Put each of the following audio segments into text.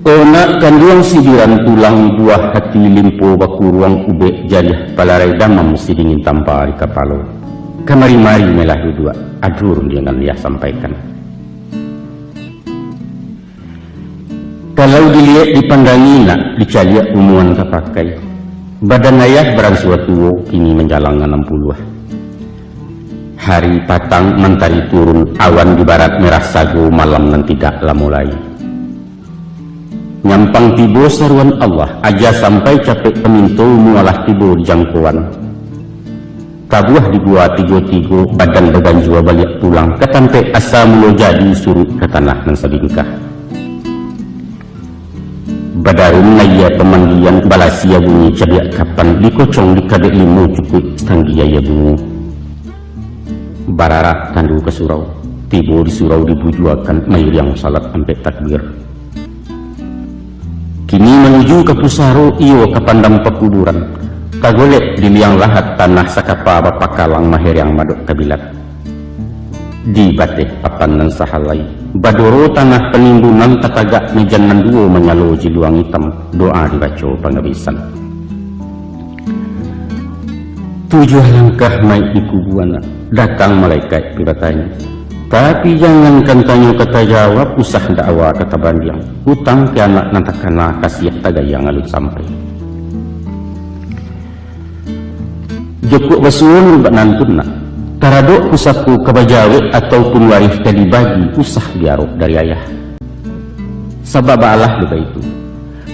Ona kanduang sidiran tulang buah hati limpo baku ruang ube jariah palarai damam mesti dingin tanpa di kapalo. Kamari-mari melah dua adur dengan dia sampaikan. Kalau dilihat dipandangi nak dicaliak umuan kapakai. Badan ayah beransua tuo kini menjalang 60-ah. Hari patang mentari turun awan di barat merah sago malam nan tidak lah mulai. Nyampang tibo seruan Allah aja sampai capek pemintu mualah tibo di jangkauan. Tabuah di gua tigo-tigo badan beganjua balik pulang ketampe asa mulo jadi surut ke tanah nan sabingkah. Badarun naya pemanggian balasia bunyi cabiak kapan dikocong di kadek limu cukup tanggia ya bunyi. Bararak tandu ke surau tibo di surau dibujuakan mayur yang salat sampai takbir. Kini menuju ke Pusaro iyo ke pandang pekuburan. Kagolek di liang lahat tanah sakapa bapak kalang mahir yang madok kabilat. Di bateh papan nan sahalai. Badoro tanah penimbunan tatagak mejan nan duo menyalo jiluang hitam. Doa dibaca pangabisan. 7 langkah mai di kubuana. Datang malaikat bertanya. Tapi jangankan tanya kata jawab usah dakwa kata bandiang. Hutang ke anak nantakana kasiah tagayang alut sampai. Jokuk basuun bak nantun nak. Taradok usaku kebajawe ataupun waris tadi bagi usah diarok dari ayah. Sabab Allah lupa itu.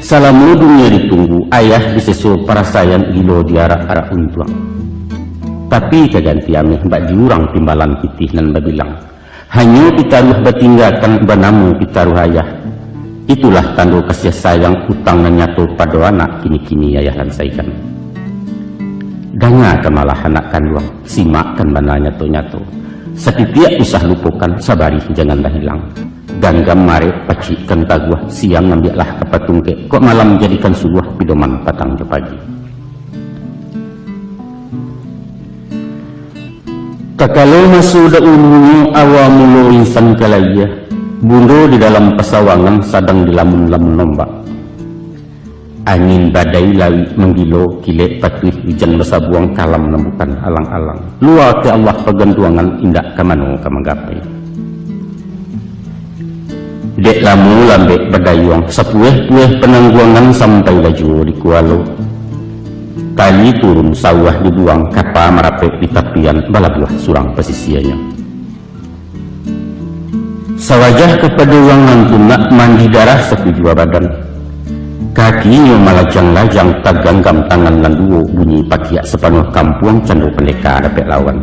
Salamu dunia ditunggu ayah disesul parasayan gilo diarak-arak untuang. Tapi keganti amih mbak diurang timbalan pitih nan babilang. Hanya pitaruh batinggalkan banamu pitaruh ayah. Itulah tanda kasih sayang hutang nan nyatu pada anak kini-kini ayah lansaikan. Danga kemalah anak kanduang simakkan bana nyatu-nyatu. Setiap usah lupukan sabari jangan dah hilang. Ganggam mare pacikan taguah siang ngambillah kepatungke kok malam jadikan subuh pidoman patang je pagi. Kalau masuk ulunya awamulo insan kalaya bundo di dalam pesawangan sadang di lamun-lamun nombak. Angin badai lawi menggilo kilek patwih hujan besabuang kalam nembukan alang-alang. Luar ke Allah pegantuangan indak kamano kamanggapai. Dek lamu lambek badayuang sepueh-pueh penangguangan sampai laju di kualo. Kali turun sawah dibuang kapa merapek di tapian balabuah surang pesisianya. Sawajah kepada uang nantunak mandi darah sekujua badan. Kakinya malajang-lajang taganggam tangan landuo bunyi pakiak sepanuh kampung candu pendeka dapet lawan.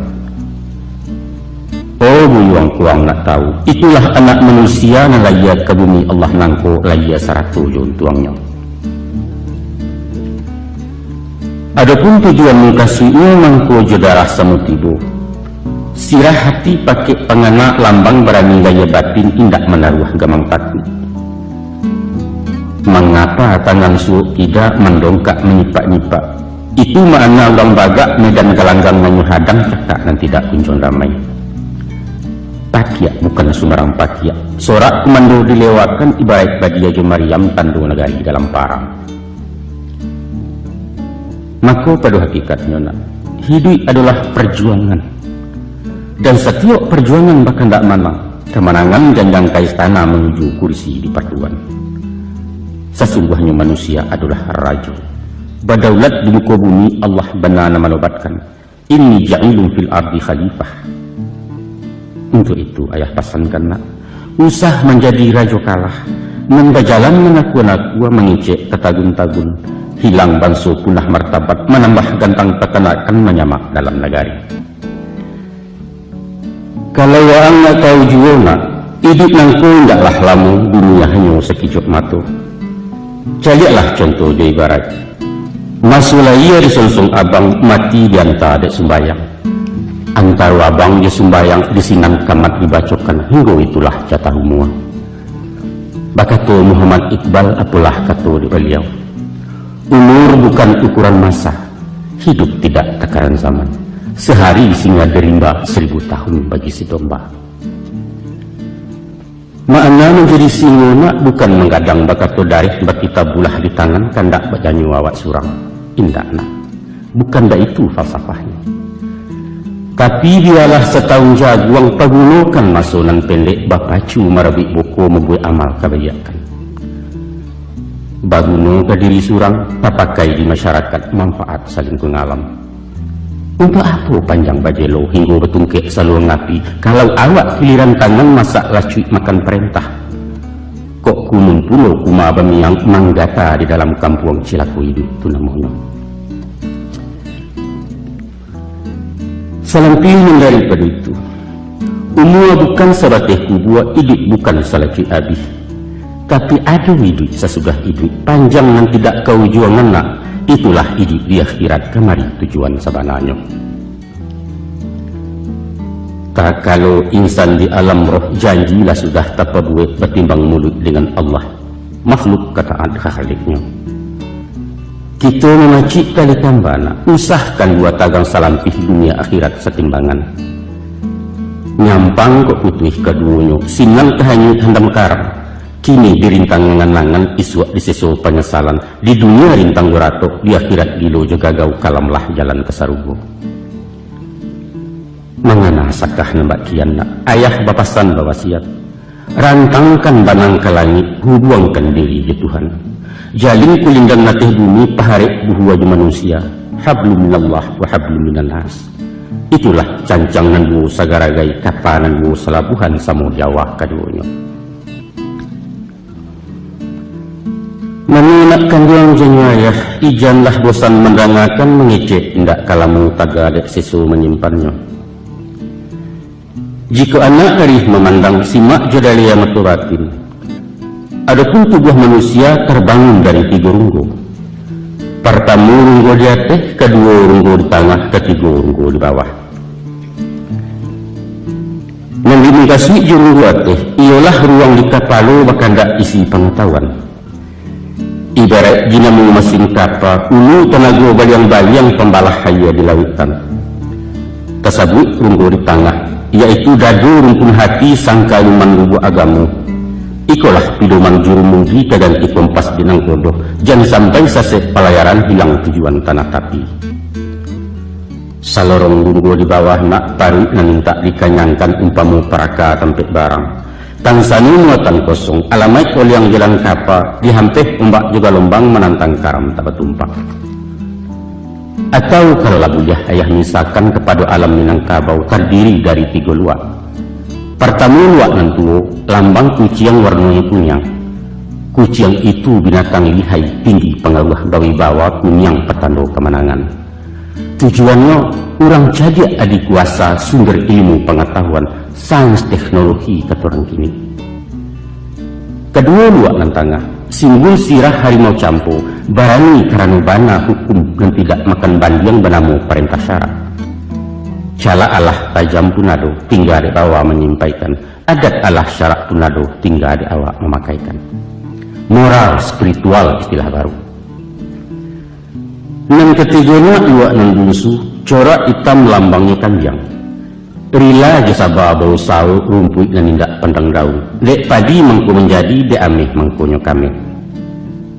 Oh buyuang kuang nak tahu itulah anak manusia na laya ke bumi Allah nangko laya 100 juntuangnya. Adapun tujuan mengkasihnya mangko jedarah samutibo. Sirah hati pakai pengana lambang berani gaya batin indak menaruh gamang takut. Mengapa tangan suuk tidak mendongkak menyipak-nyipak? Itu makna ulang bagak medan galanggang menyuhadang cakak dan tidak kunjung damai. Pakiak bukan sumarang pakiak. Sorak komando dilewatkan ibarat badia Mariam tandu negari dalam parang. Maka pada hakikatnya nak, hidup adalah perjuangan. Dan setiap perjuangan bahkan tak menang. Kemenangan janjang ke istana menuju kursi di pertuan. Sesungguhnya manusia adalah raja. Badaulat di muka bumi Allah benar menobatkan. Inni ja'ilun fil ardi khalifah. Untuk itu ayah pesankan nak, usah menjadi raja kalah. Membajalan menakua-nakua mengicek ketagun-tagun. Hilang bangsu punah martabat menambah gantang peternakan menyamak dalam negari. Kalau orang nak tahu juga nak, hidup nangku tidaklah lama dunia hanya sekejap mata. Carilah contoh di ibarat. Masulah ia disonsong abang mati di antara dek sembayang. Antara abang di sembayang disinam kamat dibacokan hingga itulah jatah umur. Bakato Muhammad Iqbal apalah kata di beliau. Umur bukan ukuran masa, hidup tidak takaran zaman. Sehari singa derimba 1000 tahun bagi si domba. Makna menjadi singona bukan menggadang bakat darih bak kita bulah di tangan kandak bajanyu awak surang. Indakna. Bukan dah itu falsafahnya. Tapi biarlah setahun jaguang pagunokan masunan pendek bapacu marabik boko membuat amal kebajikan. Baguno ke diri surang papakai di masyarakat manfaat saling pengalam. Untuk apa panjang bajelo hingga betungkek selalu ngapi kalau awak pilihan tangan masak lacuit makan perintah. Kok kunun pulau kuma bamiang manggata di dalam kampung Cilaku hidup tu namanya. Salampiun daripada itu, umur bukan sebatih kubuat hidup bukan salacuit habis. Tapi ada hidup sesudah hidup panjang dan tidak kau juangan nak. Itulah hidup di akhirat kemari tujuan sebenarnya. Tak kalau insan di alam roh janjilah sudah tak berbuat bertimbang mulut dengan Allah. Makhluk kataat khaliknya. Kita memacik kali tambana, usahkan dua tagang salampih dunia akhirat setimbangan. Nyampang kok putih keduanya, sinang kehanyut handam karang. Kini dirintang nganangan iswak diseso penyesalan. Di dunia rintang guratok, di akhirat gilo juga gau kalamlah jalan ke sarugo. Mengana sakah nembak kian nak, ayah bapasan bawasiat. Rantangkan banang ke langit, hubungkan diri di Tuhan. Jalin kulindang natih bumi, paharek buhu wajah manusia. Hablu minallah wa hablu minanas. Itulah cancangan bu sagaragai kapanan bu selabuhan samo Jawa kaduanya. Mengingatkan diang jenayah, ijanlah bosan mendangakan mengecek indak kalamu tagadek sesu menyimpannya. Jika anak arif memandang simak jadalia maturatin, adapun tubuh manusia terbangun dari 3 runggo. Pertama runggo di atas, kedua runggo di tengah, ketiga runggo di bawah. Yang dimengkasih runggo atas, ialah ruang di kapalo bakandak isi pengetahuan. Ibarat jina mesin kapal, ulu tenaga baliang-baliang pembalah haya di lautan. Tersebut runggo di tengah, yaitu dadu rumpun hati sangka luman lubu agamu. Ikolah pidoman juru munggi keganti kompas dinang bodoh. Jangan sampai saset pelayaran hilang tujuan tanah tapi. Salorong runggo di bawah nak tarik nan tak dikanyangkan umpamu paraka tempat barang. Tangsani muatan kosong, alamai yang jalan kapal, dihampir ombak juga lombang menantang karam tak bertumpak. Atau kalau labuyah ayah misalkan kepada alam Minangkabau terdiri dari 3 luak. Pertama luak nantuo, lambang kuciang warnanya kunyang. Kuciang itu binatang lihai tinggi pengaruh bawi-bawa kunyang petanda kemenangan. Tujuannya orang jadi adik kuasa sumber ilmu pengetahuan sains teknologi keturang kini. Kedua luak nan tengah, simbol sirah harimau campo, barani karena bana hukum dan tidak makan bandiang benamu perintah syarat. Cala Allah tajam punado tinggal di bawah menyampaikan, adat Allah syarat punado tinggal di awak memakaikan. Moral spiritual istilah baru. Yang ketiganya luak nan bulusu, corak hitam lambangnya kanjang. Rila jasa bau sawu rumput dan indak pandang daun. Dek padi mangku menjadi dek ameh mangkunyo kami.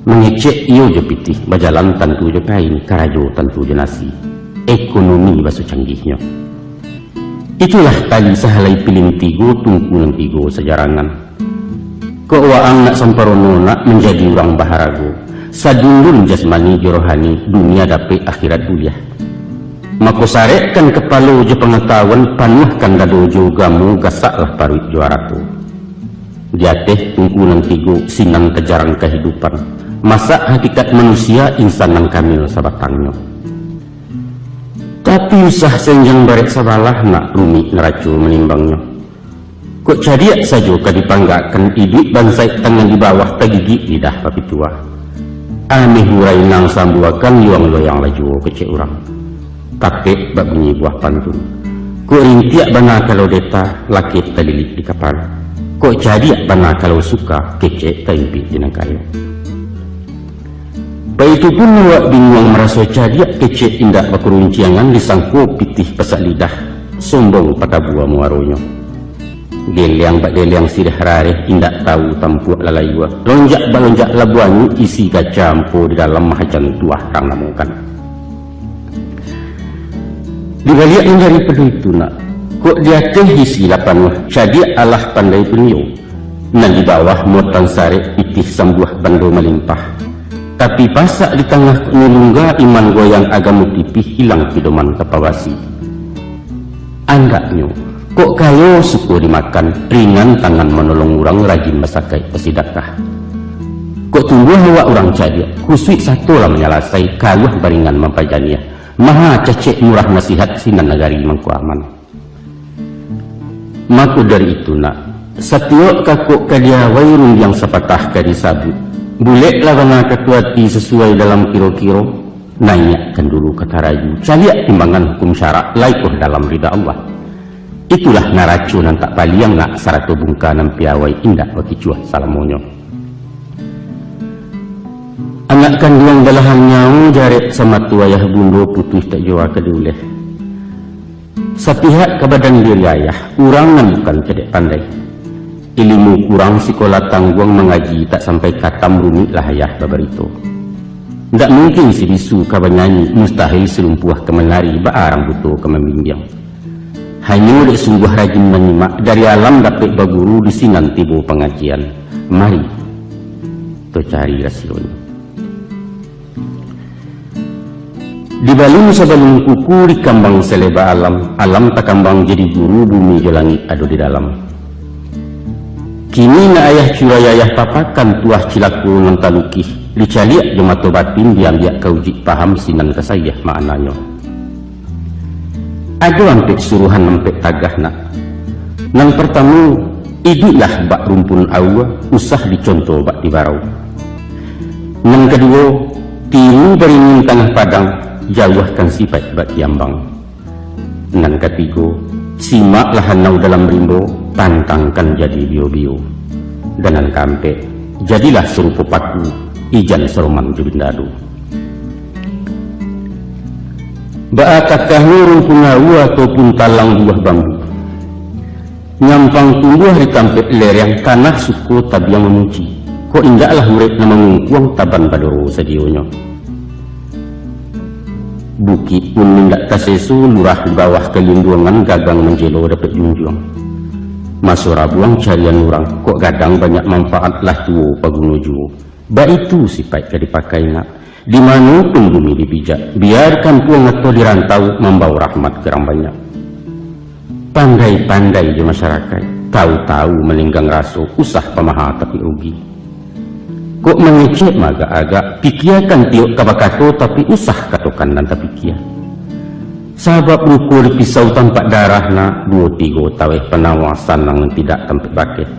Mengecek iyo je pitih, bajalan tentu je kain, karajo tentu je nasi. Ekonomi basu canggihnya. Itulah tali sahalai pilin 3 tungkunan 3 sejarangan. Kok waang nak samparono nak menjadi orang baharago. Sadulun jasmani jirohani dunia dapat akhirat kuliah. Maka sarekkan kepala je pengetahuan panuhkan dado jogamu gasaklah paruit juara tu. Diateh tungkunan 3 sinang kejarang kehidupan. Masa hakikat manusia insan yang kamil sabatangnya. Tapi usah senjang barek sabalah nak rumit neracu menimbangnya. Kok cadiak saja kadipanggakan hidup bansai tangan di bawah tegigi lidah papi tua. Aneh hurai nang sambuakan yuang loyang laju kecek orang. Kakek bak bunyi buah pantun. Kok rintiak bana kalau deta lakit telilik di kapal. Kok cadiak bana kalau suka kecek taimpi di nangkayo. Baik itu pun luak bingung merasa cadiak kecek indak bakurunciangan disangko pitih pesak lidah. Sombong pada buah muaronya. Geliang bak geliang sirih rarih indak tahu tampuak lalayua. Lonjak balonjak labuanyu isi kacampo di dalam mahajan tuah rang namukan. Di balik yang dari pedu itu nak, kok dia teh isi lapan jadi Allah pandai penio. Nan di bawah muatan sare itih sambuah bando melimpah. Tapi pasak di tengah nulungga iman goyang agamu tipih hilang pidoman kepawasi. Anggaknyo, kok kayo suku dimakan ringan tangan menolong orang rajin masakai pesidakah. Kok tunggu hawa orang cadia, kusui satu lah menyalasai kayuh baringan mampajania. Maha cecek murah nasihat sinan nagari mangkuaman. Maku dari itu nak, setiap kakuk kadia wairun yang sepatah kadi sabut. Bulek lawana ketuati sesuai dalam kiro-kiro. Naikkan dulu kata raju. Caliak timbangan hukum syarak laikuh dalam rida Allah. Itulah ngaracunan tak paliang nak sarato bungkanan piawai indah bagi cuah salamonyo. Anak kandung belahan nyawa jaret sama tuayah bundo putih tak jawa keduleh. Sepihak ke badan diri ayah, urangan bukan cedek pandai. Ilmu kurang sekolah tangguang mengaji tak sampai katam rumit lah ayah babarito. Tidak mungkin si bisu kabanyanyi mustahil selumpuah kemenari baarang butuh kemembimbing. Hanya dek sungguh rajin menyimak dari alam dapat baguru di sinan tibu pengajian. Mari to cari rasionya. Di balung sebelum kuku di kambang seleba alam, alam tak kambang jadi guru bumi je langit ado di dalam. Kini na ayah curayayah papakan tuah cilaku ngantalukih, dicaliak jemato batin diambiak kaujik paham sinan kesayah maknanya. Ada ampek suruhan ampek tagah nak. Nang pertama, idiklah bak rumpun awa, usah dicontoh bak dibarau. Nang kedua, tiru beringin tanah padang, jauhkan sifat bak kiambang. Nang ketiga, simaklah hanau dalam rimbo, pantangkan jadi bio-bio. Dan nang kampek, jadilah serupa paku, ijan seroman jubindadu. Ba'atakah nurun pungawu ataupun talang buah bambu. Nyampang tumbuh di tampek lereng tanah suku tabiang memuji. Kok indaklah murid na mengungkuang taban badoro sadionyo. Bukit pun mindak tasesu lurah di bawah kelindungan gagang menjelo dapat junjung. Masura buang carian orang kok gadang banyak manfaat lah tuo pagunuju. Ba itu sifat ke dipakai nak. Di mana pun bumi dipijak, biarkan puang atau dirantau membawa rahmat kerang banyak. Pandai-pandai di masyarakat, tahu-tahu melinggang raso, usah pemaha tapi rugi. Kok mengecek maga agak, pikiakan tiok kabakato tapi usah katokan dan tapi kia. Sabab ruko di pisau tampak darah na, 2-3 taweh penawasan yang tidak tampak bakit.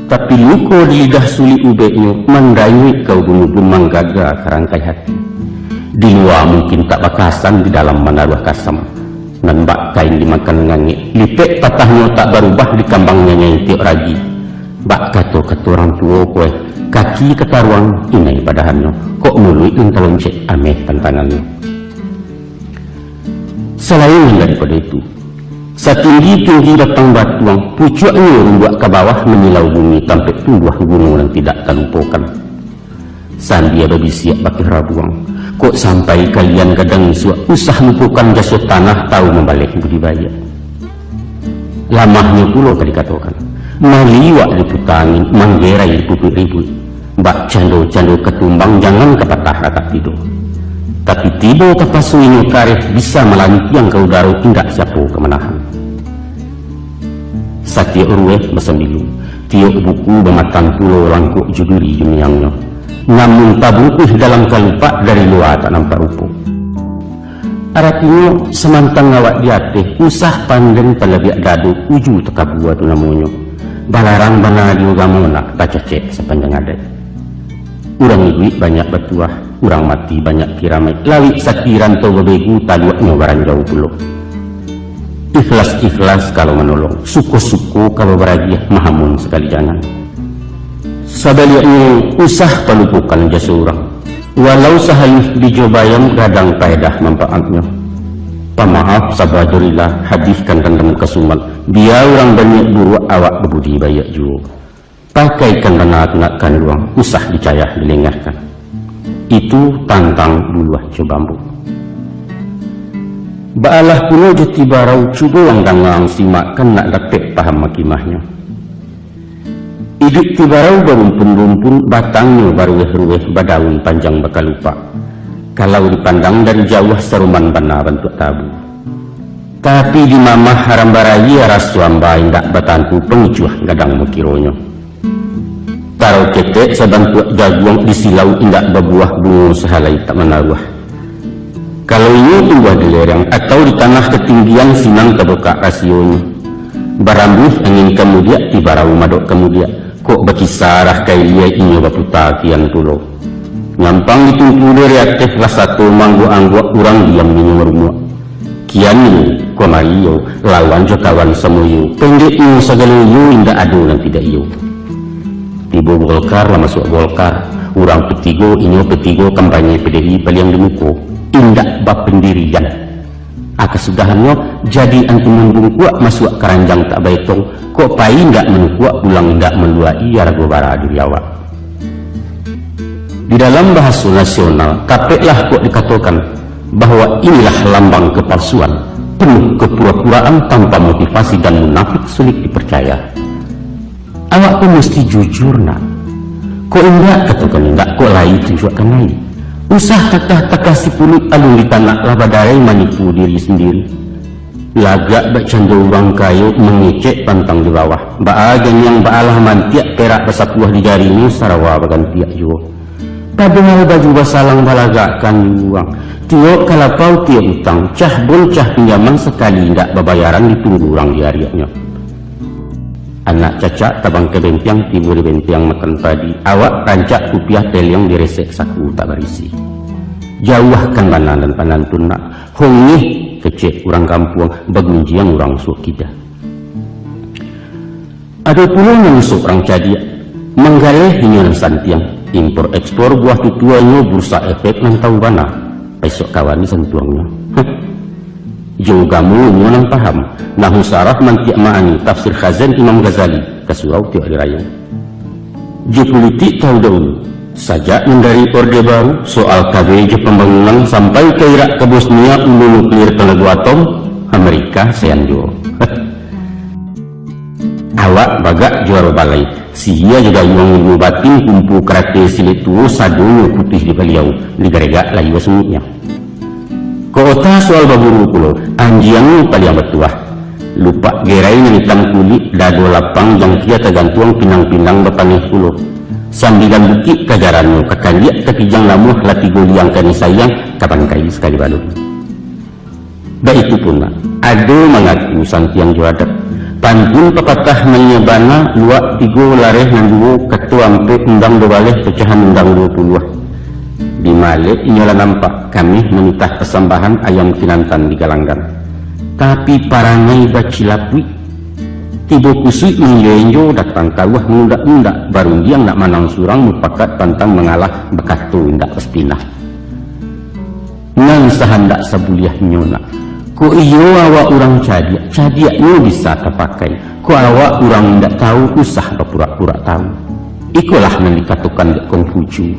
Tapi luko di lidah suli ubeknya mandai kau bunuh-bunuh manggaga kerangkai hati. Di luar mungkin tak bakasan, di dalam menaruh kasam. Nan bak kain dimakan ngangit, lipek patahnya tak berubah di kambangnya yang tiok ragi. Bak kato orang tua kue, kaki ketaruang inai padahannya. Kok mului entalon cek ameh tantangannya. Selain daripada itu, setinggi-tinggi batang batuang, pucuknya membuat ke bawah menyilau bumi tampek tumbuh gunung yang tidak terlupakan. Sandia babi siap baki rabuang, kok sampai kalian kadang usah lupakan jasa tanah tahu membalik budidaya. Lamahnya pula kali katakan, maliwak diputangin, manggerai dipuput-ribut, bak cando-cando ketumbang jangan kepatah rata tidur. Tapi tiba kapasuinyo karif bisa melantiang ke udara tidak siapa kemenahan. Satiap rueh besembilu, tiok buku bermatan pulau rangkuk juduri jumiyangnya. Namun tabukuh dalam kalupa dari luar tak nampak rupa. Artinya semantang ngawak diatih, usah pandeng palabiak dadu uju tekabua tu namanya. Balarang bana diugamona tak cecek sepanjang adat. Urang ibu banyak batuah, urang mati banyak kiramai. Lawi sakiran tau bebegu taluaknya barang jauh pulau. Ikhlas-ikhlas kalau menolong, suku-suku kalau beragiah mahamun sekali jangan. Sabaliaknya usah pelupukan jasa orang. Walau sahalih dijobayam kadang faedah manfaatnya. Pamaaf sabadurilah hadiskan tentang kesumat biar orang banyak buru awak berbudi bayak juo pakaikan benak kan luang usah dicayah dilengarkan itu tantang buluah cobambu baalah puno jati barau cuba yang dangang simakkan nak dapat paham makimahnya hidup ti barau berumpun-rumpun batangnya barueh-rueh badaun panjang bakal lupa kalau dipandang dari jauh seruman benar bentuk tabu tapi di mamah haram barayi rasuamba indak batanku pengicuah gadang mukironyo taruh ketek sebantu jaguang di silau indak berbuah bunga sehalai tak menaruh kalau ini tumbuh di lereng atau di tanah ketinggian sinang terbuka rasionya barambuh angin kemudian di barau madok kemudian kok berkisarah kaya ini baputa kian pulau ngampang ditumpu dari aktif lah satu manggu-anggu kurang diam minum rumah kian ini komario lawan jokawan semuyu pendek ini segala yu indah adu dan tidak yu tiba Golkar lah masuk Golkar orang petigo ini petigo kampanye PDI paling dimuku indah bab pendirian kesudahannya jadi anti mendung kuat masuk keranjang tak baitong kok pai indak menukuak pulang indak meluai ragu bara diri awak di dalam bahasa nasional kapeklah kok dikatakan bahwa inilah lambang kepalsuan penuh kepura-puraan tanpa motivasi dan munafik sulit dipercaya awak pun mesti jujur nak kok indak katakan indak kok lain tunjukkan lain usah takah-takah si pulut alung di tanah labadarai manipu diri sendiri lagak bercanda orang kayu mengecek pantang di bawah baagan yang baalah mantiak perak besapuah di jarinya sarawa bagan tiak juga padahal baju basalang balagakan uang tiok kalapau tiak utang cah bol cah pinjaman sekali tidak babayaran ditunggu orang di harianya anak cacak tabang ke bentiang tibu di bentiang makan padi awak rancak rupiah peliang diresek saku tak berisi jauhkan banan dan panan tunak hongih kecek orang kampung bagunjiang orang suak kita ada pula yang suak orang cadia menggalih hinyan santiang impor ekspor buah tutuannya bursa efek nang tahu bana besok kawani sentuangnya juga mu nang paham nahu saraf mantiak ma'ani tafsir khazan Imam Ghazali kesurau tiak diraya geopolitik tahu dahulu sajak dari orde baru soal KBJ pembangunan sampai ke Irak ke Bosnia ulu nuklir tenaga atom Amerika seanjo awak bagak juara balai sia juga yang ngubatin kumpu kerate silitu sadunya putih di beliau di garega layu semutnya kota soal baburu pulau anjiang paling bertuah lupa gerai yang hitam kulit dado lapang yang kia tergantung pinang-pinang berpanih pulau sambilan bukit kajaranmu kakandiak kekijang lamuh lati goliang kani sayang kapan kai sekali balu baik itu pun ada mengaku santiang juadat pantun pepatah menyebana luak tigo lareh nanggu ketua ampe undang dobaleh pecahan undang 20 di Malek inyolah nampak kami menitah persembahan ayam kinantan di Galanggan tapi parangai bacilapui tiba kusui menyenjo datang kawah mengundak-undak baru dia nak manang surang mupakat pantang mengalah bekatu indak pestinah nang sahandak sebuliah nyona ko iyo awak orang cadiaknya bisa terpakai ko awak orang indak tahu usah berpura-pura tahu ikulah yang dikatakan di Konghucu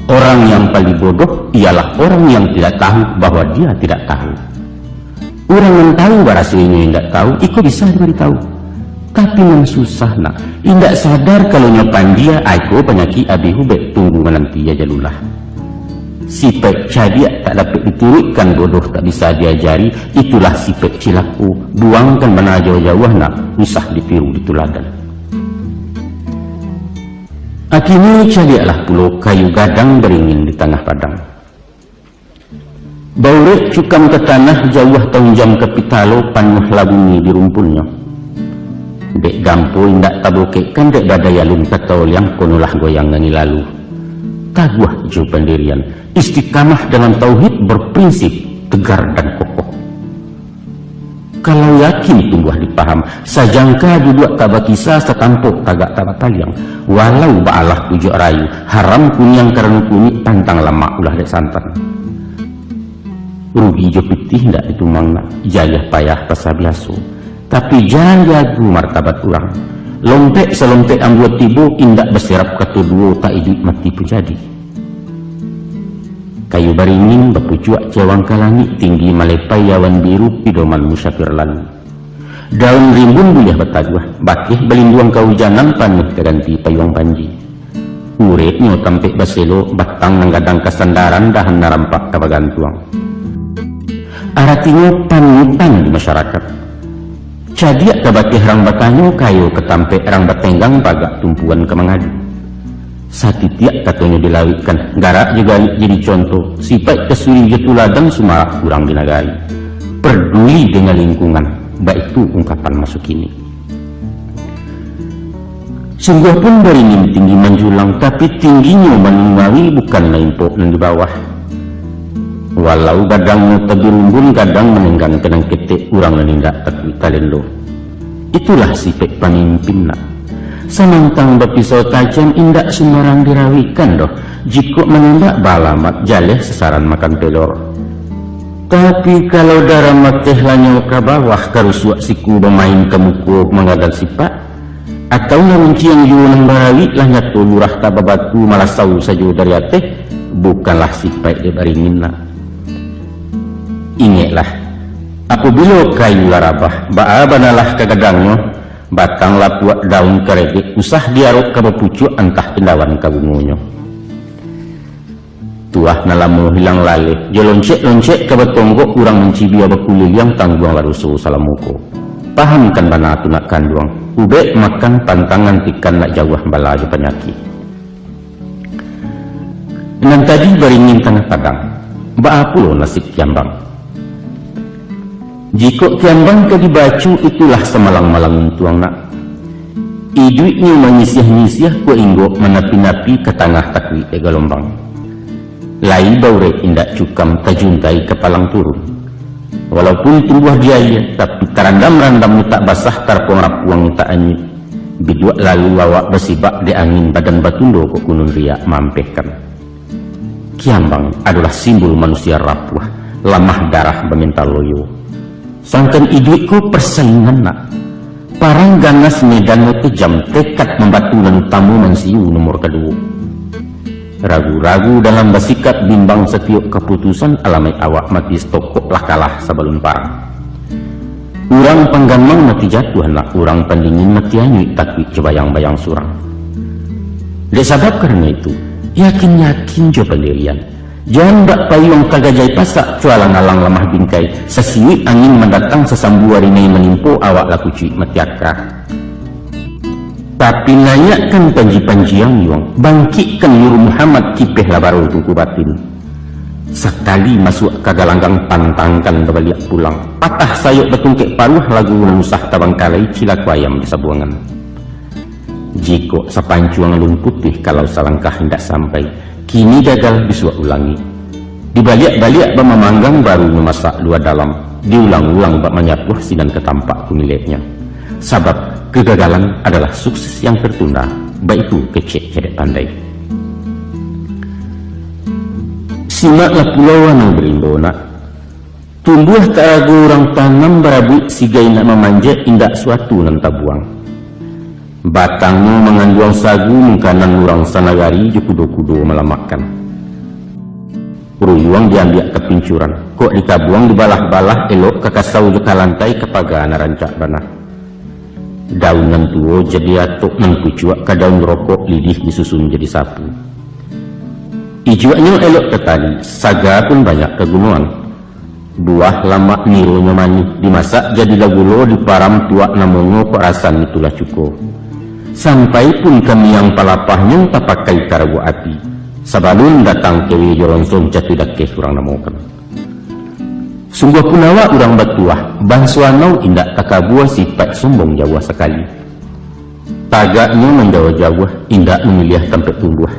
orang yang paling bodoh ialah orang yang tidak tahu bahwa dia tidak tahu orang yang tahu barasinya tidak tahu ikut bisa diberitahu tapi yang susah nak tidak sadar kalau nyopan dia aku penyakit abi hubek tunggu menanti ya jalulah sipek cadia tak dapat diturutkan bodoh tak bisa diajari itulah sipek cilaku buangkan mana jauh-jauh nak usah ditiru dituladan akhirnya cadiaklah pulau kayu gadang beringin di tanah padang baurek cukam ke tanah jauh tahun jam kapitalo panuh labungi di rumpulnya dek gampo indak taboke kan dek badaya lum katol yang konulah goyang ngani lalu taguah jo pendirian istiqamah dalam tauhid berprinsip tegar dan kokoh kalau yakin tumbuh dipaham sajangka dibuat tabak kisah setampuk tagak tabak taliang walau ba'alah tujuh rayu haram kunyang karena kunyit pantang lama ulah dek santan rugi jo putih ndak itu mangna jayah payah pasal biasa, tapi jangan jago martabat orang. Lompek selompek ambuat tibu indak berserap ketuduo tak hidup mati pun jadi. Kayu baringin berpucuak cewang ke langit tinggi malepai awan biru pidoman musafir lalu. Daun rimbun buyah betaguah bakih belinduang kehujanan panik keganti payung panji. Uretnya tampik baselo batang nanggadang kesandaran dahan narampak kabagantuang. Artinya panutan di masyarakat. Jadi kabakih rang batanyo kayo ketampik rang batenggang pagak tumpuan kemangadu. Satitiak katanya dilawikan garak juga jadi contoh sifat kesuri jetuladan sumarak kurang dinagari. Peduli dengan lingkungan, baik itu ungkapan masuk ini. Sungguh pun beringin tinggi menjulang, tapi tingginya menunggawi bukan naimpok dan di bawah. Walau kadang tebirumbun kadang menenggang kenang ketik kurang menindak tapi kalian lo. Itulah sifat pemimpin nak. Semantang berpisau tajam indak sembarang dirawikan doh. Jika menindak balamat jaleh sesaran makan pelor. Tapi kalau darah mateh lanyau ke bawah karusuak siku bermain kemuku mengadal sifat, atau namunci yang jualan barawi lanyat tu lurah tababatu malah sau saja dari ateh, bukanlah sifat dia baringin nak. Ingatlah, apabila kayu larabah, banalah kagadangnya, batang lapuak daun keredek, usah diarok ke bepucuk entah kendawan kabungunya. Tuah nalamu hilang laleh, jo loncek ke betonggok kurang mencibia bekulil yang tangguang larusu salamuko. Pahamkan bana tu nak kanduang, ubek makan pantangan tikan nak jauh bala je penyakit. Dan tadi beringin tengah padang, baapulo nasib kiambang. Jika kiambang ke dibacu itulah semalang-malang tuang nak. Iduitnya menyisih-nyisih ku inggok menapi-napi ke tengah takwi gelombang. Lai baure indak cukam tajuntai kepalang turun. Walaupun tumbuh jaya, tapi terandam-randam tak basah terpong rapuang tak anyut. Biduak lalu awak bersibak di angin badan batundo kok kunun riak mampehkan. Kiambang adalah simbol manusia rapuh, lamah darah meminta loyo. Sangkan iduitku persaingan nak. Parang ganas medan kejam tekad membatulan tamu mensiu nomor kedua. Ragu-ragu dalam bersikap bimbang setiap keputusan alamai awak mati stokok lah kalah sebelum parang. Urang panggamang mati jatuh nak, urang pendingin mati anyut takut cebayang-bayang surang. Dia sabab karena itu, yakin-yakin jo pendirian. Jangan bak payung kagajai pasak cualang alang lemah bingkai, sesiwit angin mendatang sesambu harimai menimpo awak laku cuik matiaka. Tapi nayakkan panji-panji yang yuang, bangkitkan Nuru Muhammad kipeh labaru tuku batin. Sekali masuk kagalanggang pantangkan berbalik pulang, patah sayuk betungkek paruh lagu nusah tabang kalai cilaku ayam di sabuangan. Jika sepancuang lun putih kalau selangkah hendak sampai, kini gagal disuak ulangi. Dibalik-balik memanggang baru memasak dua dalam, diulang-ulang bak menyapuh sinan ketampak kunileknya. Sabab kegagalan adalah sukses yang tertunda, baik itu kecek cedek pandai. Simaklah pulau yang berindo nak. Tumbuh tak ragu orang tanam berabut sigai nak memanjat indak suatu nan tabuang. Batangnya mengandung sagu mengkanan orang sanagari je kudo-kudo melamakan. Ruyuang diambil ke pincuran, kok dikabuang dibalah-balah elok ke kasau je kalantai kepaga narancak banah. Daun nan tuo jadi atuk nan kucuak ke daun rokok lidih disusun jadi sapu. Ijuaknya elok ke tali, saga pun banyak kegunungan. Buah lama nirunya manis, dimasak jadi lagulo diparam tuak namonyo perasan itulah cukup. Sampai pun kami yang palapahnya tak pakai karabu api. Sabalun datang kewi joronsong jatuh dakeh kurang namokan. Sungguh pun awak urang batuah, bansuanau indak takabuah sifat sombong jauh sekali. Tagaknya menjauh-jauh, indak memilih tempat tumbuh.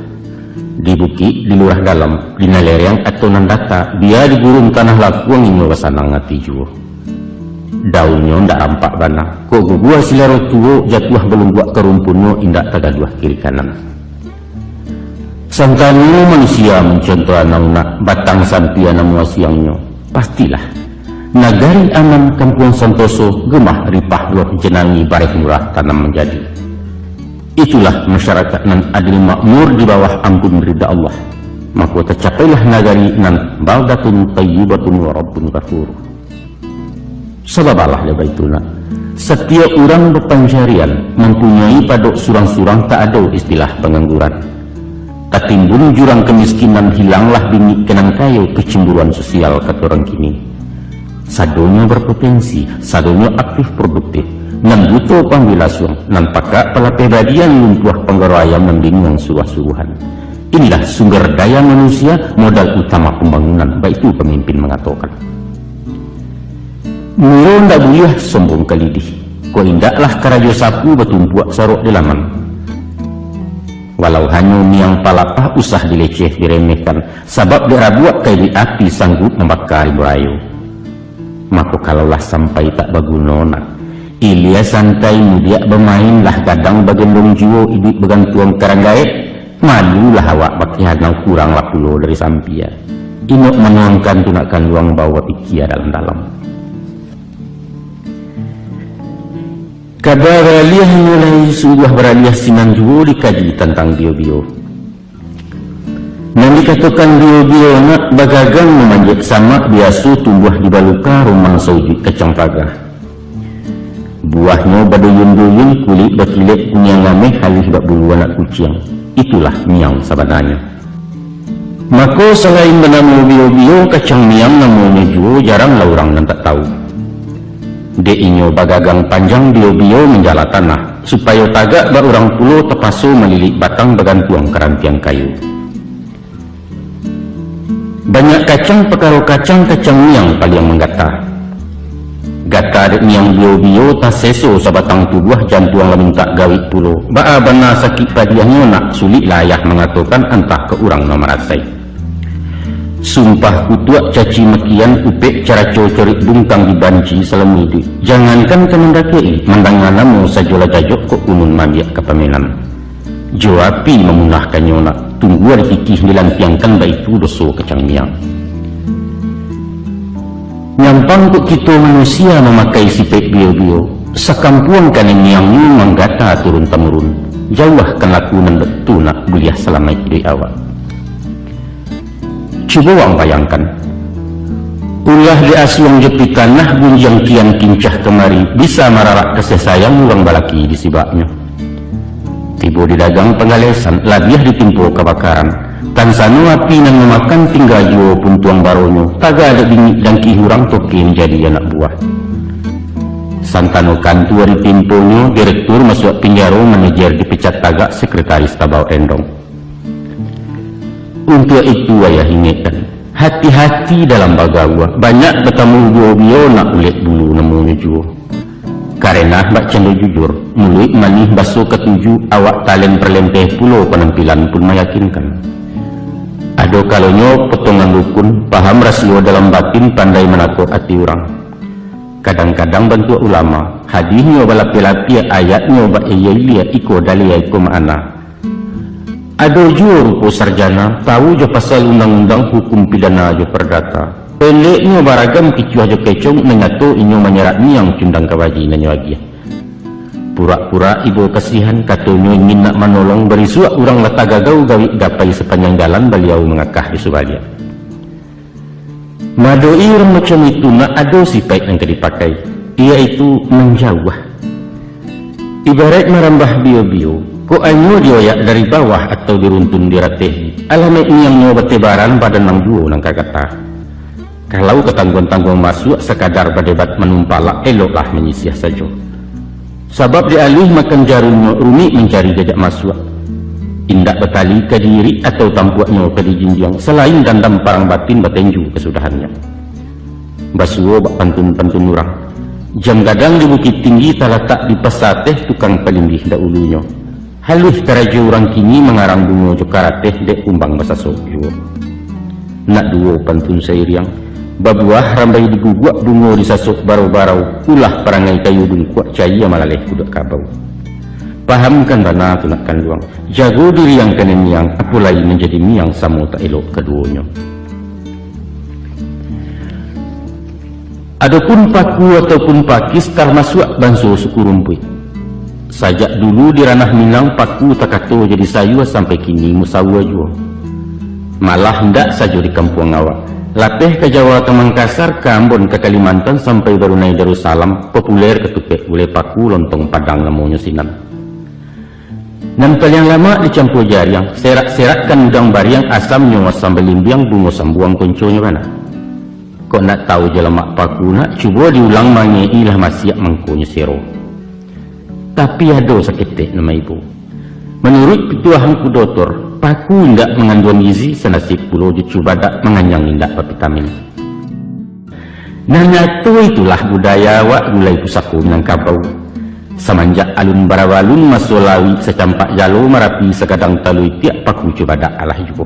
Di bukit, di lurah dalam, di nalereng atau nandata, dia di gurun tanah lapuang ini wasanang ngati juo. Daunnya ndak rampak bana, kok gua silaro tuo jatuh belum buat kerumpunnya indak tagaduah kiri kanan. Sangkanu manusia mencontoh anak batang sampian namu siangnya. pastilah nagari aman Kampung Santoso gemah ripah loh jenangi bareh murah tanam menjadi. Itulah masyarakat nan adil makmur di bawah ampun ridha Allah, maka tercapailah nagari nan baldatun tayyibatun wa rabbun ghafur. Sababalah lebai tuna, setiap orang berpencarian mempunyai padok surang-surang tak ada istilah pengangguran. Katimbun jurang kemiskinan hilanglah bini kenang kayu kecemburuan sosial kata orang kini. Sadonya berpotensi, sadonya aktif produktif, nan butuh pambilasuang, nan pakak pelapebadian lumpuh penggeraya mendingang suah-suruhan. Inilah sumber daya manusia, modal utama pembangunan, baik itu pemimpin mengatakan. Miro ndak buyah sombong kalidih, ko indaklah karajo sapu betumpuak sarok di laman. Walau hanya niang palapah usah dileceh diremehkan, sabab dirabuak kaili api sanggup membakari berayu. Maka kalaulah sampai tak bagunona, ilia santai mudia bermainlah gadang bagendong jiwo ibu begantuang karanggae, malulah awak bakihanang kurang lakulo dari sampia. Inok menuangkan tunakan luang bawa pikia dalam-dalam. Kabar beraliah mulai sungguh beraliah sinan juo dikaji tentang bio-bio. Nan dikatakan bio-bio nak bagagang memanjat sama biasu tumbuh di baluka rumang saujud kacang pagah. Buahnya baduyun-duyun kulit bakilet niang ngameh halih bak bulu anak kucing. Itulah miang sabananya. Maka selain bernama bio-bio, kacang miang namanya juo jarang lah orang nan tak tahu. De inyo bagagang panjang bio-bio menjala tanah supaya tagak berurang pulau terpasu melilik batang begantuang kerantian kayu. Banyak kacang pekaro kacang miang paling menggata. Gata dek miang bio-bio tak seso sabatang tubuh jantuang lemintak gawit pulau. Ba'a bana sakit padiahnya nak sulit layah mengatakan entah ke urang namarasai. Sumpah kutuak caci makian upek cara corik bungkang di banci selama itu. Jangankan kemendaki mandanganamu sajola jajok kok unun mandiak kepamenan. Jawapi memunahkannya nak tunggu ada kikih dilampiangkan baitu doso kacang miang. Nyampang kok kita manusia memakai sipek bio-bio. Sekampuan kan miang ini menggata turun-temurun. Jauh kelakuan betul nak kuliah selama hidup awak. Cuba wang bayangkan, ulah di asuang jepi tanah bunjang kian kincah kemari bisa mararak kasih sayang ulang balaki di sibaknya. Tiba di dagang pengalesan, labiah ditimpo kebakaran. Tansanu api nan memakan tinggal jiwa pun tuang baronyo, taga ada bingit dan kihurang toke menjadi anak buah. Santano kantua ditimponyo, direktur masuk penjara manajer dipecat tagak sekretaris tabau endong. Untuk itu ayah ingatkan, hati-hati dalam bagawa. Banyak bertemu bio-bio nak ulet bulu namanya juo. Karena bak cendol jujur, mulut manih basuh ketujuh awak talen perlempeh pulau penampilan pun meyakinkan. Ada kalonyo potongan dukun, paham rasio dalam batin pandai menakut hati orang. Kadang-kadang bantu ulama, hadihnya balapi-lapi ayatnya bak iya iko dalia iko ma'ana. Ada juga rupa sarjana, tahu je pasal undang-undang hukum pidana je perdata. Peleknya baragam kicuah je kecong, menyatu inyo menyerat miang cundang kawaji nanyo lagi. Pura-pura ibu kasihan, katanya ingin nak menolong, berisuak orang letak gagau gawik gapai sepanjang jalan beliau mengakah di subalia. Madoi orang macam itu nak ada sifat yang dipakai, iaitu menjauh. Ibarat merambah bio-bio, kok anyo dioyak dari bawah atau diruntun diratehi. Alamek yang mau bertebaran pada nang duo nang kata. Kalau ketangguhan-tangguhan masuk sekadar berdebat menumpalak, eloklah menyisih saja. Sebab dialih makan jarumnya rumit mencari jejak masuk. Indak betali ke diri atau tampuaknya ke dijinjang selain dandam parang batin batenju kesudahannya. Basuo bak pantun-pantun orang. Jam gadang di bukit tinggi terletak di pesateh tukang pelindih dahulunya. Halus keraja orang kini mengarang bunga jokarateh dek umbang bahasa sokyo. Nak duo pantun sairiang, babuah rambai diguguak bunga disasuk barau-barau, ulah perangai kayu dungkuak caya malaleh kudak kabau. Pahamkan dana tunakan luang, jago diri yang kena miang, apulai menjadi miang samu tak elok keduanya. Adapun paku ataupun pakis termasuk bangsa suku rumput. Sajak dulu di ranah Minang paku takato jadi sayua sampai kini musawa jua. Malah hendak saja di kampung awak. Latih ke Jawa ke Mangkasar, ke Ambon ke Kalimantan sampai Brunei Darussalam populer ketupek boleh paku lontong Padang namanya sinan. Dan paling lama dicampur jariang, serak-serakkan udang bariang asam nyawa sambal limbiang bungo sambuang konconya mana. Kok nak tahu jelemak paku nak cuba diulang mangeilah masih mangkonya sero. Tapi ada seketik nama ibu. Menurut pituahan kudotor, paku tidak mengandung gizi senasib pulau dicoba tak menganyang indak vitamin. Nah nyatu itulah budaya wak gulai pusaku Minangkabau. Semenjak alun barawalun masulawi secampak jalo Marapi sekadang talui tiap paku coba tak alah juga.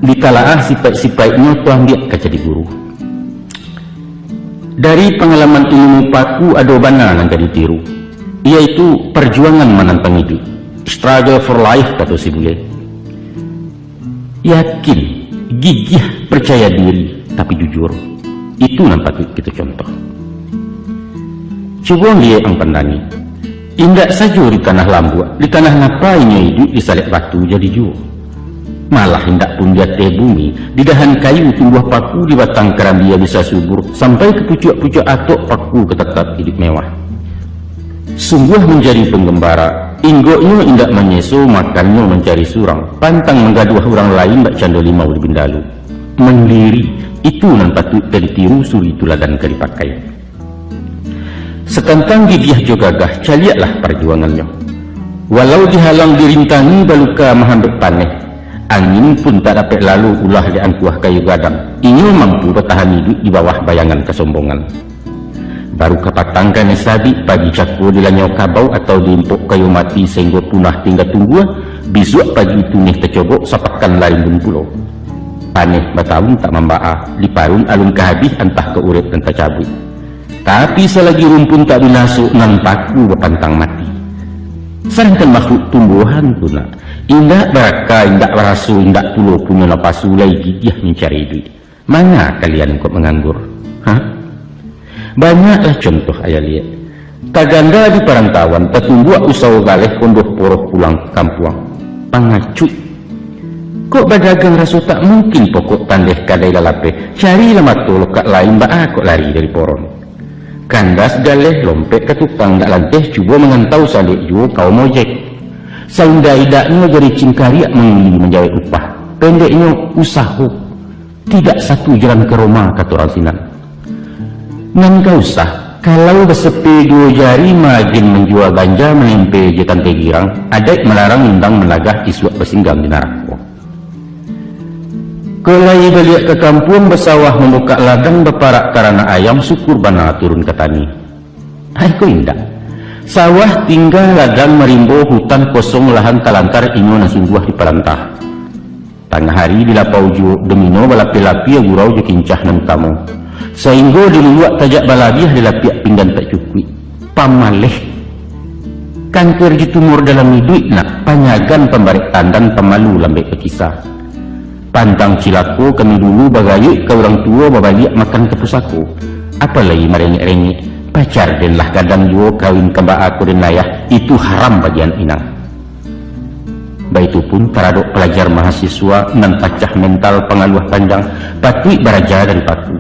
Dikalaah sifat-sifatnya tuang dia kaca di guru. Dari pengalaman ilmu paku ada bana yang ditiru, yaitu perjuangan menantang hidup, struggle for life kata si bule. Yakin, gigih, percaya diri, tapi jujur, itu nampak kita contoh. Coba lihat ang pandani, indak saja di tanah lambu, di tanah napainya hidup disalib batu jadi jua. Malah hendak pun di atas bumi, di dahan kayu tumbuh paku di batang kerambia bisa subur, sampai ke pucuk-pucuk atok paku ketetap hidup mewah. Sungguh menjadi penggembara, inggoknya indak menyeso, makannya mencari surang, pantang menggaduh orang lain bak cando limau di bendalu. Mendiri, itu nan patut ditiru suri tuladan kali pakai. Setantang gigih jo gagah, caliaklah perjuangannya. Walau dihalang dirintangi baluka mahambet paneh, angin pun tak dapat lalu ulah di angkuah kayu gadang. Inyo mampu bertahan hidup di bawah bayangan kesombongan. Baru kapatangkan sabi pagi cakwo di lanyau kabau atau diimpuk kayu mati sehingga punah tinggal tunggu. Besok pagi itu nih tercobok sapatkan lain bun pulau. Paneh batahun tak membaa, di parun alun kehabis entah ke urip dan tercabut. Tapi selagi rumpun tak binasuk nan paku berpantang mati. Sedangkan makhluk tumbuhan pula indak baraka, indak rasu, indak pulau punya lapasu lagi gigih mencari duit. Mana kalian kok menganggur? Hah? Banyaklah contoh ayah lihat. Kaganda di perantauan tertumbuh usaha galeh kondoh poroh pulang kampung. Pangacut. Kok badagang rasu tak mungkin pokok tandeh kadai lalape. Carilah mato lokak lain baa kok lari dari poron. Kandas galeh lompet ke tukang dak lanteh cuba mengantau salik juo kau mojek. Saunda idaknya jadi cingkariak menguli menjawab upah. Pendeknya usaha. Tidak satu jalan ke Roma kata orang sinan. Nan kau usah. Kalau bersepi dua jari makin menjual ganja menempe je tante girang. Adek melarang undang melagah isuak bersinggang di narako. Kelai balik ke kampung bersawah membuka ladang berparak karena ayam syukur bana turun ke tani. Hai kau indah. Sawah tinggal ladang merimbo hutan kosong lahan talantar inyo nasungguh di perantah. Tengah hari di lapau ju demino balapi-lapi gurau je kincah nan tamu. Sehingga diluak tajak balabiah di lapiak pinggan tak cukup. Pamaleh. Kanker di tumor dalam hidup nak panyagan pembarik tandan pemalu lambek berkisah. Pantang cilaku kami dulu bagayuk ke orang tua babaliak makan ke pusaku. Apalagi merengek-rengek. Pacar dan lah kadang juga kawin kembak aku dan ayah itu haram bagian inang. Baik itu pun taraduk pelajar mahasiswa nan pacah mental pengaluh panjang patui baraja dari paku.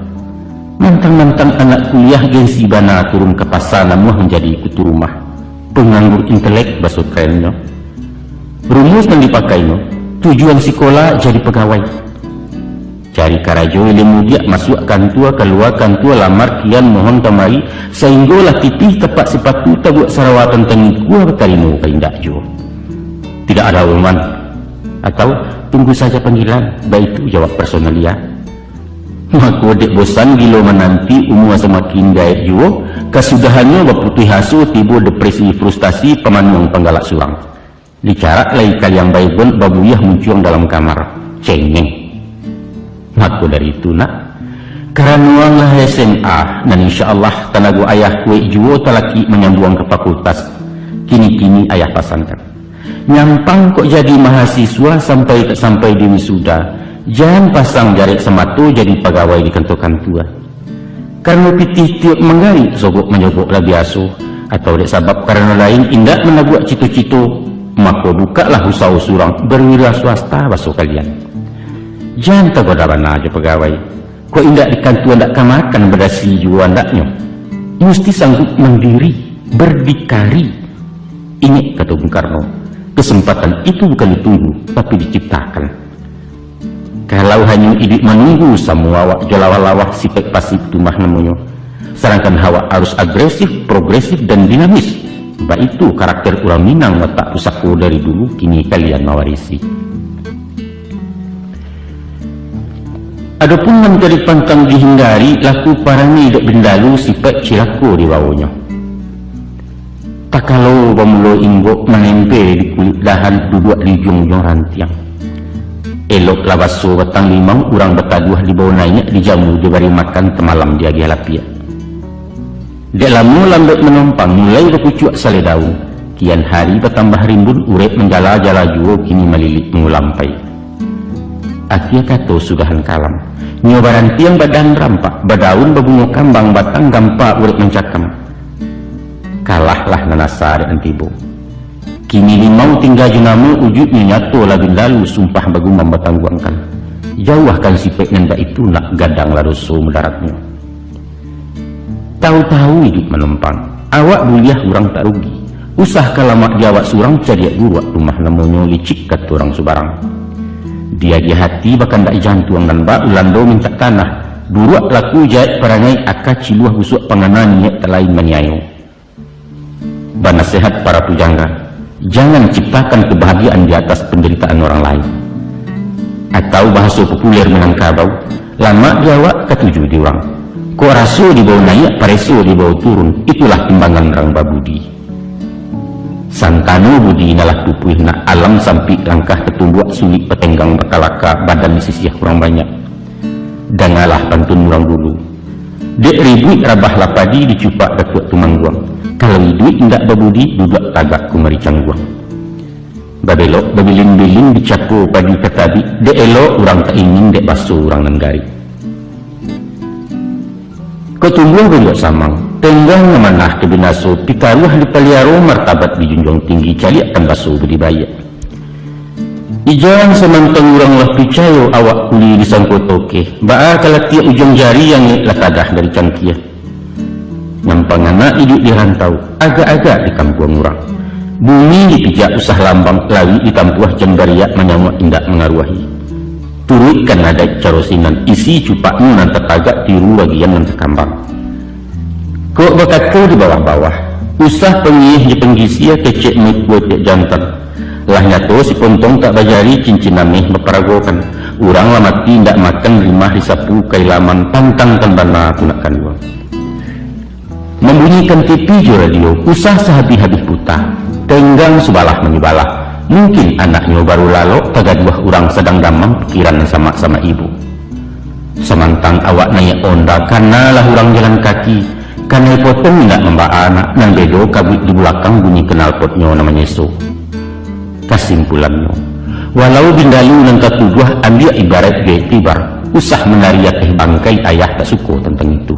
Mantang-mantang anak kuliah gengsi bana turun ke pasar namuh menjadi kutu rumah. Penganggur intelek basut kerennya. Rumus yang dipakainya tujuan sekolah jadi pegawai. Cari karajo ilmu dia masuk kantua keluar kantua lamar kian mohon kemari sehinggalah tipih tepat sepatu tabuak sarawatan tengikua berkarino kaindak jo. Tidak ada uman atau tunggu saja panggilan baik itu jawab personalia. Maka dek bosan gilo menanti umur semakin gaet jo kesudahannya berputih hasu tiba depresi frustasi pemanung penggalak surang. Dicarak lagi kalian baik pun babuyah muncul dalam kamar cengeng. Maka dari itu nak karena lah SMA dan insyaallah tanagu ayah kue juo talaki menyambung ke fakultas kini ayah pasangkan nyampang kok jadi mahasiswa sampai di wisuda jangan pasang jarik sematu jadi pegawai di kantor tua karena pitih tiup menggali sogok menyogok lah biasa, atau dek sabab karena lain indak menabuak cito-cito, maka bukalah usaha surang berwira swasta basuh kalian. Jangan tergodaban aja pegawai, kok indak dikantuan dak kamakan berdasi jua ndaknya, mesti sanggup mandiri, berdikari. Ingat kata Bung Karno, kesempatan itu bukan ditunggu tapi diciptakan. Kalau hanya hidup menunggu semua awak jalawah-lawah sifat pasif tumah namanya, sedangkan hawa harus agresif, progresif dan dinamis. Baik itu karakter orang Minang watak pusako dari dulu kini kalian mewarisi. Adapun menjadi pantang dihindari laku parani dak bendalu sifat cilako di bawahnya. Tak kalau bamulo inggok menempel di kulit dahan duduk di jongjong rantiang. Elok labaso batang limau urang betaduh di bawah naiknya dijamu diberi makan temalam dia gialapia. Dek lamu lambat menumpang mulai berpucuk sale daun. Kian hari bertambah rimbun urep menjala-jala juo kini melilit mengulampai. Akia kato sudahan kalam. Nyobaran tiang badan rampak badaun berbunga kambang batang gampa urep mencakam. Kalahlah nanasar antibo. Kini limau tinggal jenamu wujudnya nyato lagu lalu sumpah bagu membatangguangkan. Jauhkan sifat nanda itu nak gadang laruso mendaratnya. Tahu-tahu hidup menumpang, awak buliah urang tak rugi. Usah kalamak jawab surang cariak buruak rumah namanya licik kat orang subarang. Dia di hati bahkan tak jantuang dan bak ulando minta tanah. Buruak laku jahit perangai akaci luah busuk panganan niat terlain maniayo. Banasehat para pujangga, jangan ciptakan kebahagiaan di atas penderitaan orang lain. Atau bahasa populer Minangkabau, lama jawab ketujuh di orang. Kok raso di bawah naik, pareso di bawah turun, itulah timbangan orang babudi. Santano budi nalah tupuih nak alam sampai langkah ketumbuak sulit petenggang berkalaka badan sisih kurang banyak. Dangalah pantun orang dulu. Dek ribuit rabah lapadi dicupak datuk tumangguang. Kalau duit indak babudi duduk tagak kumari cangguang. Babelok babilin-bilin dicapo padi ketabi, dek elok orang tak ingin dek baso orang nenggari. Ketumbuh benjok samang, tenggang memanah kebinaso, pitaruh di paliaro martabat dijunjung tinggi cali akan baso budibaya. Ijang semantang orang lah picayo awak kuli disangkut toke, baar kalau tiap ujung jari yang latadah dari cangkiah. Nampang anak hidup di rantau, agak-agak di kampung orang. Bumi dipijak usah lambang lawi ditampuah jembariak menyamuk indak mengaruhi. Turutkan ada carosinan isi cupakmu nanti tagak tiru bagian nanti kambang. Kok bakat kau di bawah-bawah, usah pengih di penggisia kecek buat jantan. Lah nyato si pontong tak bajari cincin nameh berperagokan. Urang lah mati ndak makan rimah disapu kailaman pantang tanbana gunakan uang. Membunyikan TV jo radio, usah sehabis-habis putah. Tenggang subalah menyibalah. Mungkin anaknya baru lalu tagaduah urang sedang damang pikiran sama-sama ibu. Semantang awak naik onda karena lah urang jalan kaki. Karena potong tidak membawa anak nan bedo kabut di belakang bunyi knalpotnya namanya so. Kesimpulannya, walau bindalu nan katuduh ambil ibarat tibar, usah menariak bangkai ayah tak suko tentang itu.